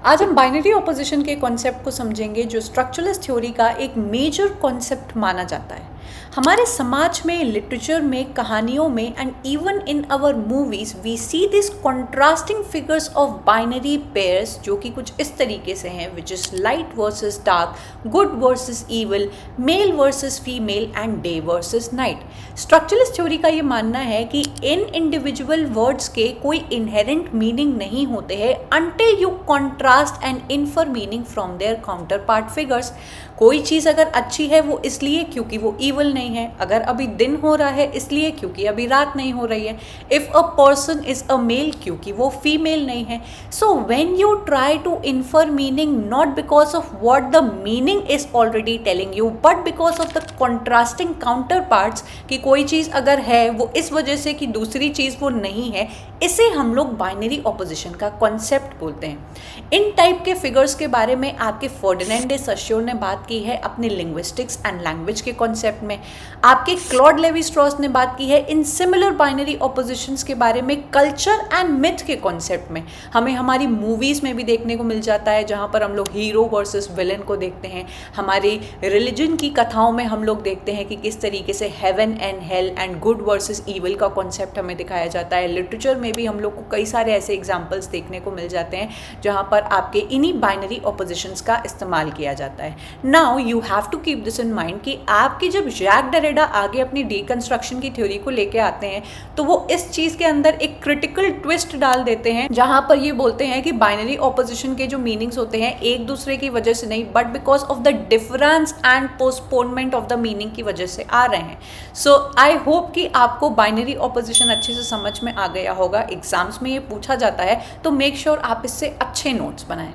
आज हम binary opposition के कॉन्सेप्ट को समझेंगे जो स्ट्रक्चरलिस्ट थ्योरी का एक मेजर कॉन्सेप्ट माना जाता है। हमारे समाज में, लिटरेचर में, कहानियों में and even in our movies we see this contrasting figures of binary pairs जो कि कुछ इस तरीके से हैं, which is light versus dark, good versus evil, male versus female and day versus night. Structuralist theory का ये मानना है कि इन इंडिविजुअल वर्ड्स के कोई इनहेरेंट मीनिंग नहीं होते हैं until you contrast and infer meaning from their counterpart figures. कोई चीज़ अगर अच्छी है वो इसलिए क्योंकि वो ईवल नहीं है, अगर अभी दिन हो रहा है इसलिए क्योंकि अभी रात नहीं हो रही है, if a person is a male क्योंकि वो फीमेल नहीं है। So when you try to infer meaning not because of what the meaning is already telling you but because of the contrasting counterparts, कि कोई चीज़ अगर है वो इस वजह से कि दूसरी चीज़ वो नहीं है, इसे हम लोग बाइनरी ऑपोजिशन का कॉन्सेप्ट बोलते हैं। इन टाइप के फिगर्स के बारे में आपके फर्डिनेंड डे सश्योर ने बात की है अपने लिंग्विस्टिक्स एंड लैंग्वेज के कॉन्सेप्ट में। आपके क्लॉड लेवी स्ट्रॉस ने बात की है इन सिमिलर बाइनरी ऑपोजिशंस के बारे में कल्चर एंड मिथ के कॉन्सेप्ट में। हमें हमारी मूवीज़ में भी देखने को मिल जाता है जहाँ पर हम लोग हीरो वर्सेस विलन को देखते हैं। हमारी रिलीजन की कथाओं में हम लोग देखते हैं कि किस तरीके से heaven and hell and good versus evil का कॉन्सेप्ट हमें दिखाया जाता है। लिटरेचर में भी हम लोग को कई सारे ऐसे एग्जाम्पल्स देखने को मिल जाते हैं जहाँ पर आपके इन्हीं बाइनरी ऑपोजिशंस का इस्तेमाल किया जाता है। Now you have to keep this in mind कि आपके जब जैक डेरिडा आगे अपनी डीकंस्ट्रक्शन की थ्योरी को लेके आते हैं तो वो इस चीज़ के अंदर एक क्रिटिकल ट्विस्ट डाल देते हैं जहाँ पर ये बोलते हैं कि बाइनरी ऑपोजिशन के जो मीनिंग्स होते हैं एक दूसरे की वजह से नहीं but because of the difference and postponement of the meaning की वजह से आ रहे हैं। सो आई होप कि आपको बाइनरी ऑपोजिशन अच्छे से समझ में आ गया होगा। एग्जाम्स में ये पूछा जाता है तो मेक श्योर आप इससे अच्छे नोट्स बनाएं।